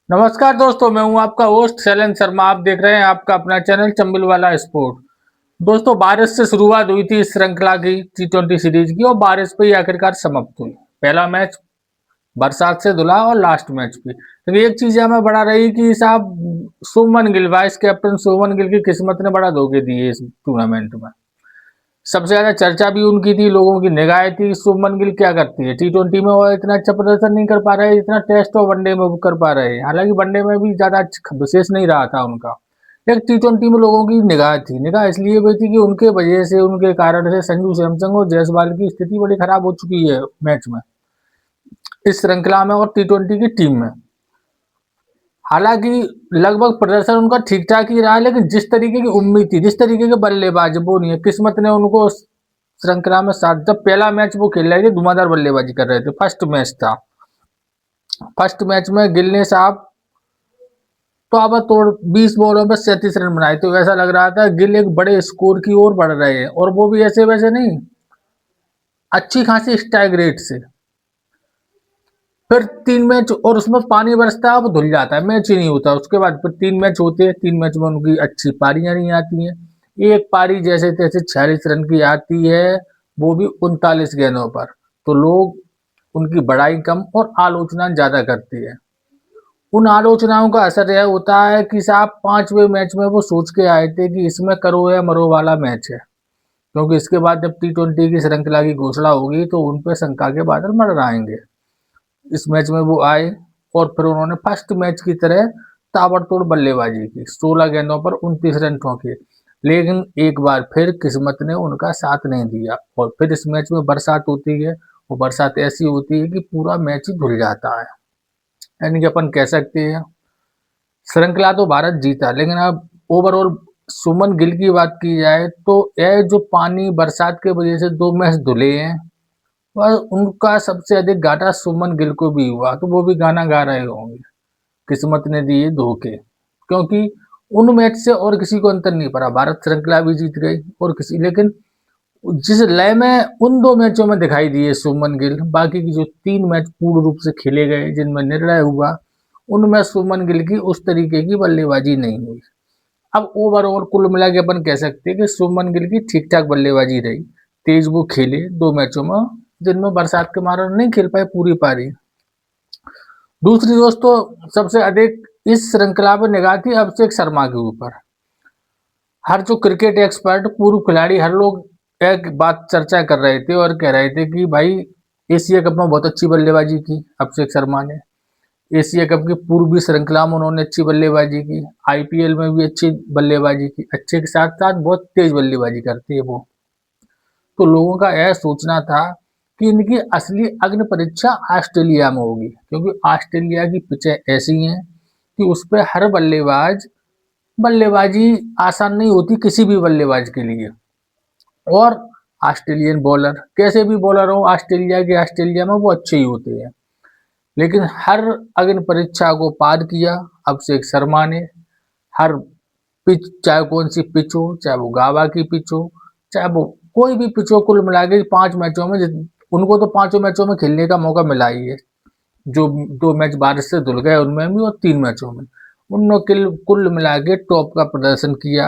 नमस्कार दोस्तों, मैं हूं आपका होस्ट शैलेंद्र शर्मा। आप देख रहे हैं आपका अपना चैनल चंबिल वाला स्पोर्ट। दोस्तों, बारिश से शुरुआत हुई थी इस श्रृंखला की T20 सीरीज की और बारिश पे ही आखिरकार समाप्त हुई। पहला मैच बरसात से धुला और लास्ट मैच भी, लेकिन एक चीज हमें बड़ा रही कि साहब शुभमन गिल, वाइस कैप्टन शुभमन गिल की किस्मत ने बड़ा धोखे दिए इस टूर्नामेंट में। सबसे ज्यादा चर्चा भी उनकी थी, लोगों की निगाहें थी शुभमन गिल क्या करती है T20 में। वो इतना अच्छा प्रदर्शन नहीं कर पा रहे जितना टेस्ट और वनडे में वो कर पा रहे हैं। हालांकि वनडे में भी ज्यादा विशेष नहीं रहा था उनका, एक T20 में लोगों की निगाह थी। निगाह इसलिए भी थी कि उनके वजह से, उनके कारण से संजू सैमसन और जायसवाल की स्थिति बड़ी खराब हो चुकी है मैच में, इस श्रृंखला में और T20 की टीम में। हालांकि लगभग प्रदर्शन उनका ठीक ठाक ही रहा, लेकिन जिस तरीके की उम्मीद थी, जिस तरीके के बल्लेबाज वो नहीं है। किस्मत ने उनको श्रृंखला में साथ, जब पहला मैच वो खेल रहे थे धुआंधार बल्लेबाजी कर रहे थे, फर्स्ट मैच था। फर्स्ट मैच में गिल ने साहब तो अब तोड़ 20 बॉलों में 37 रन बनाए, तो ऐसा लग रहा था गिल एक बड़े स्कोर की ओर बढ़ रहे हैं, और वो भी ऐसे वैसे नहीं, अच्छी खासी स्ट्राइक रेट से। फिर 3 मैच और उसमें पानी बरसता है, अब धुल जाता है, मैच ही नहीं होता। उसके बाद फिर 3 मैच होते हैं, 3 मैच में उनकी अच्छी पारियां नहीं आती हैं। एक पारी जैसे तैसे 46 रन की आती है, वो भी 39 गेंदों पर। तो लोग उनकी बड़ाई कम और आलोचना ज्यादा करती है। उन आलोचनाओं का असर यह होता है कि साहब 5वें मैच में वो सोच के आए थे कि इसमें करो या मरो वाला मैच है, क्योंकि इसके बाद जब T20 की श्रृंखला की घोषणा होगी तो उन पे शंका के बादल मंडराएंगे। इस मैच में वो आए और फिर उन्होंने फर्स्ट मैच की तरह ताबड़तोड़ बल्लेबाजी की, 16 गेंदों पर 29 रन ठोके। लेकिन एक बार फिर किस्मत ने उनका साथ नहीं दिया और फिर इस मैच में बरसात होती है। वो बरसात ऐसी होती है कि पूरा मैच ही धुल जाता है। यानी कि अपन कह सकते हैं श्रृंखला तो भारत जीता, लेकिन अब ओवरऑल सुमन गिल की बात की जाए तो यह जो पानी बरसात के वजह से 2 मैच धुले हैं, और उनका सबसे अधिक घाटा सुमन गिल को भी हुआ, तो वो भी गाना गा रहे होंगे किस्मत ने दिए धोखे। क्योंकि उन मैच से और किसी को अंतर नहीं पड़ा, भारत श्रृंखला भी जीत गई और किसी, लेकिन जिस लय में उन 2 मैचों में दिखाई दिए सुमन गिल, बाकी की जो 3 मैच पूर्ण रूप से खेले गए जिनमें निर्णय हुआ, उनमें सुमन गिल की उस तरीके की बल्लेबाजी नहीं हुई। अब ओवरऑल कुल मिला के अपन कह सकते हैं कि सुमन गिल की ठीक ठाक बल्लेबाजी रही। तेज वो खेले 2 मैचों में, जिनमें बरसात के मारे नहीं खेल पाए पूरी पारी। दूसरी दोस्तों, सबसे अधिक इस श्रृंखला पर निगाह थी अभिषेक शर्मा के ऊपर। हर जो क्रिकेट एक्सपर्ट, पूर्व खिलाड़ी, हर लोग एक बात चर्चा कर रहे थे और कह रहे थे कि भाई एशिया कप में बहुत अच्छी बल्लेबाजी की अभिषेक शर्मा ने। एशिया कप की पूर्वी श्रृंखला में उन्होंने अच्छी बल्लेबाजी की, आईपीएल में भी अच्छी बल्लेबाजी की। अच्छे के साथ साथ बहुत तेज बल्लेबाजी करती है वो। तो लोगों का यह सोचना था कि इनकी असली अग्नि परीक्षा ऑस्ट्रेलिया में होगी, क्योंकि ऑस्ट्रेलिया की पिचें ऐसी हैं कि उस पर हर बल्लेबाजी आसान नहीं होती किसी भी बल्लेबाज के लिए। और ऑस्ट्रेलियन बॉलर, कैसे भी बॉलर हो ऑस्ट्रेलिया में वो अच्छे ही होते हैं। लेकिन हर अग्नि परीक्षा को पार किया अभिषेक शर्मा ने। हर पिच, चाहे कौन सी पिच हो, चाहे वो गावा की पिच हो, चाहे वो कोई भी पिच हो, कुल मिला के 5 मैचों में उनको तो 5 मैचों में खेलने का मौका मिला ही है। जो 2 मैच बारिश से धुल गए उनमें भी, और 3 मैचों में उन्होंने कुल मिला के टॉप का प्रदर्शन किया।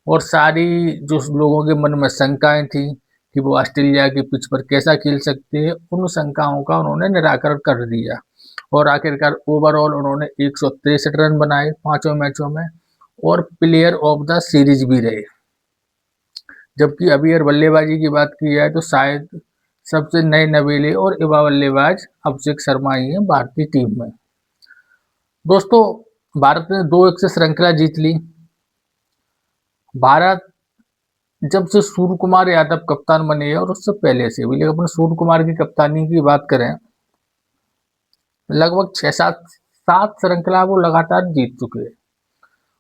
और सारी जो लोगों के मन में शंकाएं थी कि वो ऑस्ट्रेलिया की पिच पर कैसा खेल सकते हैं, उन शंकाओं का उन्होंने निराकरण कर दिया। और आखिरकार ओवरऑल उन्होंने 163 रन बनाए 5 मैचों में, और प्लेयर ऑफ द सीरीज भी रहे। जबकि अभी अगर बल्लेबाजी की बात की जाए तो शायद सबसे नए नवेले और युवा बल्लेबाज अभिषेक शर्मा ही हैं भारतीय टीम में। दोस्तों, भारत ने 2-1 से श्रृंखला जीत ली। भारत जब से सूर्य कुमार यादव कप्तान बने हैं, और उससे पहले से भी, लेकिन अपन सूर्य कुमार की कप्तानी की बात करें, लगभग 6-7 श्रृंखला वो लगातार जीत चुके हैं।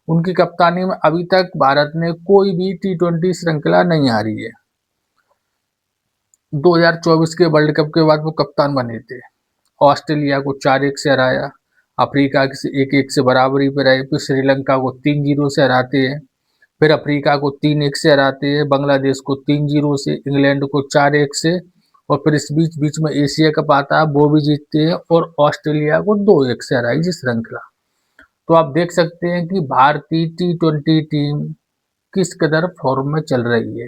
उनकी कप्तानी में अभी तक भारत ने कोई भी T20 श्रृंखला नहीं हारी है। 2024 के वर्ल्ड कप के बाद वो कप्तान बने थे। ऑस्ट्रेलिया को 4-1 से हराया, अफ्रीका से 1-1 से बराबरी पर रहे, फिर श्रीलंका को 3-0 से हराते हैं, फिर अफ्रीका को 3-1 से हराते हैं, बांग्लादेश को 3-0 से, इंग्लैंड को 4-1 से, और फिर इस बीच बीच में एशिया कप आता है वो भी जीतते हैं, और ऑस्ट्रेलिया को 2-1 से हराई जी श्रृंखला। तो आप देख सकते हैं कि भारतीय T20 टीम किस कदर फॉर्म में चल रही है।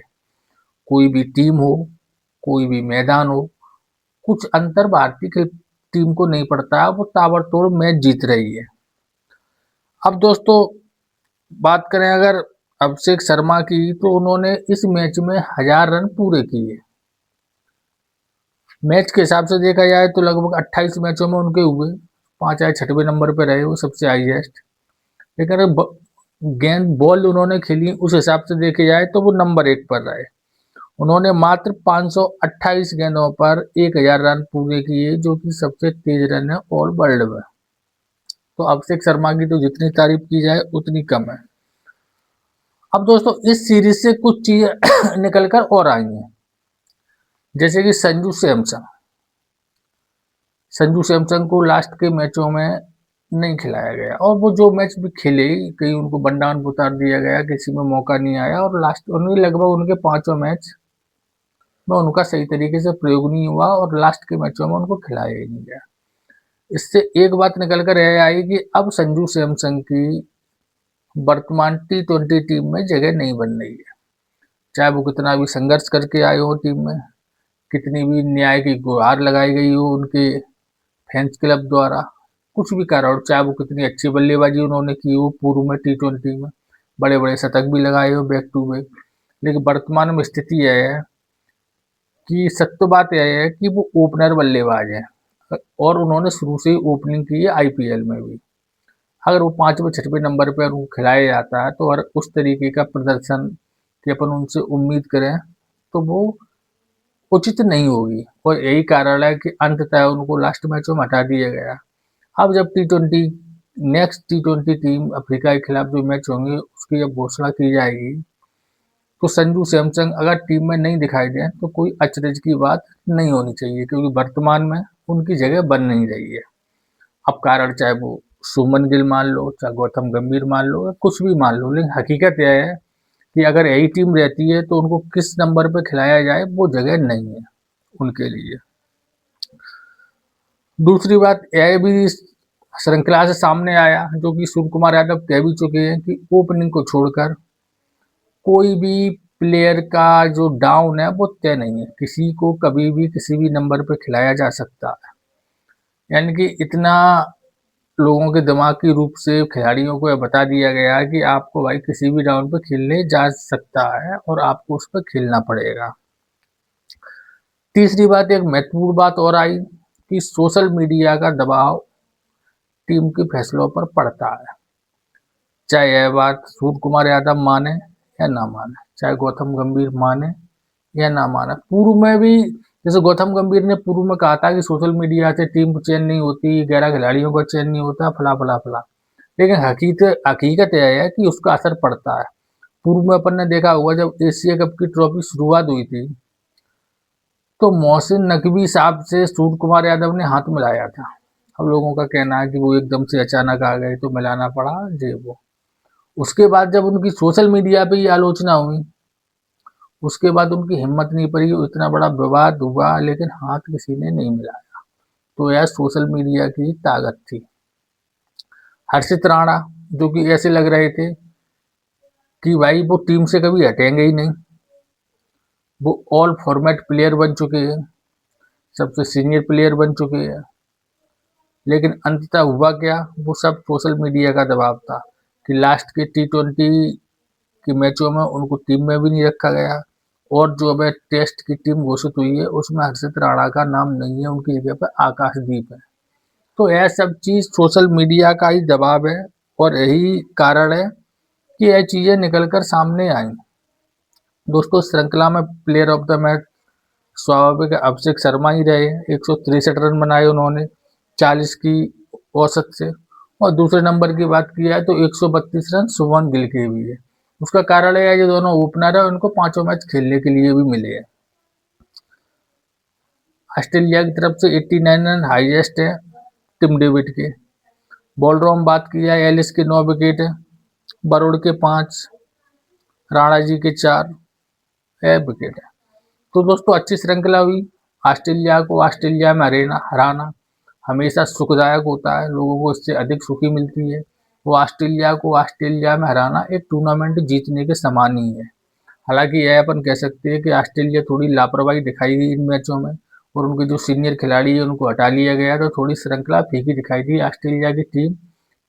कोई भी टीम हो, कोई भी मैदान हो, कुछ अंतर भारतीय टीम को नहीं पड़ता है, वो ताबड़तोड़ मैच जीत रही है। अब दोस्तों बात करें अगर अभिषेक शर्मा की, तो उन्होंने इस मैच में 1000 रन पूरे किए। मैच के हिसाब से देखा जाए तो लगभग 28 मैचों में उनके हुए, 5 या 6वें नंबर पर रहे वो सबसे हाईएस्ट। लेकिन अगर गेंद बॉल उन्होंने खेली उस हिसाब से देखे जाए तो वो नंबर 1 पर रहे। उन्होंने मात्र 528 गेंदों पर 1000 रन पूरे किए, जो कि सबसे तेज रन है ऑल वर्ल्ड में। तो अभिषेक शर्मा की तो जितनी तारीफ की जाए उतनी कम है। अब दोस्तों इस सीरीज से कुछ चीजें निकल कर और आई हैं, जैसे कि संजू सैमसन को लास्ट के मैचों में नहीं खिलाया गया, और वो जो मैच भी खेले कहीं उनको बंडान उतार दिया गया, किसी में मौका नहीं आया, और लास्ट उन्हें लगभग उनके 5 मैच में उनका सही तरीके से प्रयोग नहीं हुआ, और लास्ट के मैचों में उनको खिलाया ही नहीं गया। इससे एक बात निकल कर यह आई कि अब संजू सैमसन की वर्तमान T20 टीम में जगह नहीं बन रही है। चाहे वो कितना भी संघर्ष करके आए हो टीम में, कितनी भी न्याय की गुहार लगाई गई हो उनके फैंस क्लब द्वारा, कुछ भी कारण, चाहे वो कितनी अच्छी बल्लेबाजी उन्होंने की हो पूर्व में T20 में, बड़े बड़े शतक भी लगाए हो बैक टू बैक, लेकिन वर्तमान में स्थिति यह है कि सत्य बात यह है कि वो ओपनर बल्लेबाज है, और उन्होंने शुरू से ही ओपनिंग की है IPL में भी। अगर वो 5वें 6वें नंबर पर उनको खिलाया जाता है तो, और उस तरीके का प्रदर्शन कि अपन उनसे उम्मीद करें, तो वो उचित नहीं होगी, और यही कारण है कि अंततः उनको लास्ट मैचों में हटा दिया गया। अब जब नेक्स्ट T20 टीम अफ्रीका के खिलाफ जो मैच होंगे उसकी जब घोषणा की जाएगी, तो संजू सैमसन अगर टीम में नहीं दिखाई दे तो कोई अचरज की बात नहीं होनी चाहिए, क्योंकि वर्तमान में उनकी जगह बन नहीं रही है। अब कारण चाहे वो सुमन गिल मान लो, चाहे गौतम गंभीर मान लो, या कुछ भी मान लो, लेकिन हकीकत यह है कि अगर यही टीम रहती है तो उनको किस नंबर पर खिलाया जाए वो जगह नहीं है उनके लिए। दूसरी बात यह भी श्रृंखला से सामने आया, जो कि सूर्य कुमार यादव कह भी चुके हैं, कि ओपनिंग को छोड़कर कोई भी प्लेयर का जो डाउन है वो तय नहीं है, किसी को कभी भी किसी भी नंबर पर खिलाया जा सकता है। यानी कि इतना लोगों के दिमागी रूप से खिलाड़ियों को यह बता दिया गया है कि आपको भाई किसी भी डाउन पर खेलने जा सकता है, और आपको उस पर खेलना पड़ेगा। तीसरी बात, एक महत्वपूर्ण बात और आई कि सोशल मीडिया का दबाव टीम के फैसलों पर पड़ता है। चाहे यह बात सूर्य कुमार यादव माने या ना माने, चाहे गौतम गंभीर माने या ना माने। पूर्व में भी जैसे गौतम गंभीर ने पूर्व में कहा था कि सोशल मीडिया से टीम को चयन नहीं होती, 11 खिलाड़ियों का चयन नहीं होता, फला फला फला, लेकिन हकीकत यह है कि उसका असर पड़ता है। पूर्व में अपन ने देखा होगा जब एशिया कप की ट्रॉफी शुरुआत हुई थी, तो मोहसिन नकवी साहब से सूर्य कुमार यादव ने हाथ मिलाया था। अब लोगों का कहना है कि वो एकदम से अचानक आ गए तो मिलाना पड़ा जे वो। उसके बाद जब उनकी सोशल मीडिया पे ये आलोचना हुई, उसके बाद उनकी हिम्मत नहीं पड़ी, इतना बड़ा विवाद हुआ, लेकिन हाथ किसी ने नहीं मिलाया। तो यह सोशल मीडिया की ताकत थी। हर्षित राणा, जो कि ऐसे लग रहे थे कि भाई वो टीम से कभी हटेंगे ही नहीं, वो ऑल फॉर्मेट प्लेयर बन चुके हैं, सबसे सीनियर प्लेयर बन चुके हैं, लेकिन अंततः हुआ क्या, वो सब सोशल मीडिया का दबाव था कि लास्ट के T20 के मैचों में उनको टीम में भी नहीं रखा गया, और जो अब टेस्ट की टीम घोषित हुई है उसमें हर्षित राणा का नाम नहीं है, उनकी जगह पर आकाशदीप है। तो यह सब चीज सोशल मीडिया का ही दबाव है, और यही कारण है कि यह चीजें निकलकर सामने आई। दोस्तों श्रृंखला में प्लेयर ऑफ द मैच स्वाभाविक अभिषेक शर्मा ही रहे, 163 रन बनाए उन्होंने 40 की औसत से, और दूसरे नंबर की बात की जाए तो 132 रन शुभमन गिल के भी है। उसका कारण है ये दोनों ओपनर है, उनको 5 मैच खेलने के लिए भी मिले हैं। ऑस्ट्रेलिया की तरफ से 89 रन हाईएस्ट है टिम डेविड के। बॉलरों में बात की जाए, एलिस के 9 विकेट है, बरोड़ के 5, राणा जी के 4 विकेट है। तो दोस्तों अच्छी श्रृंखला हुई। ऑस्ट्रेलिया को ऑस्ट्रेलिया में हराना हमेशा सुखदायक होता है, लोगों को इससे अधिक सुखी मिलती है, वो ऑस्ट्रेलिया में हराना एक टूर्नामेंट जीतने के समान ही है। हालांकि यह अपन कह सकते हैं कि ऑस्ट्रेलिया थोड़ी लापरवाही दिखाई दी इन मैचों में और उनके जो सीनियर खिलाड़ी है उनको हटा लिया गया, तो थोड़ी श्रृंखला फीकी दिखाई दी। ऑस्ट्रेलिया की टीम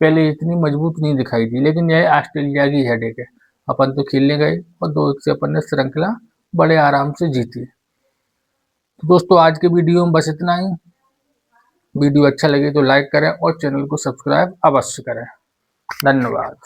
पहले इतनी मजबूत नहीं दिखाई दी, लेकिन यह ऑस्ट्रेलिया की हेडेक है। अपन तो खेलने गए और 2-1 से अपन ने श्रृंखला बड़े आराम से जीती। तो दोस्तों आज के वीडियो में बस इतना ही। वीडियो अच्छा लगे तो लाइक करें और चैनल को सब्सक्राइब अवश्य करें। धन्यवाद।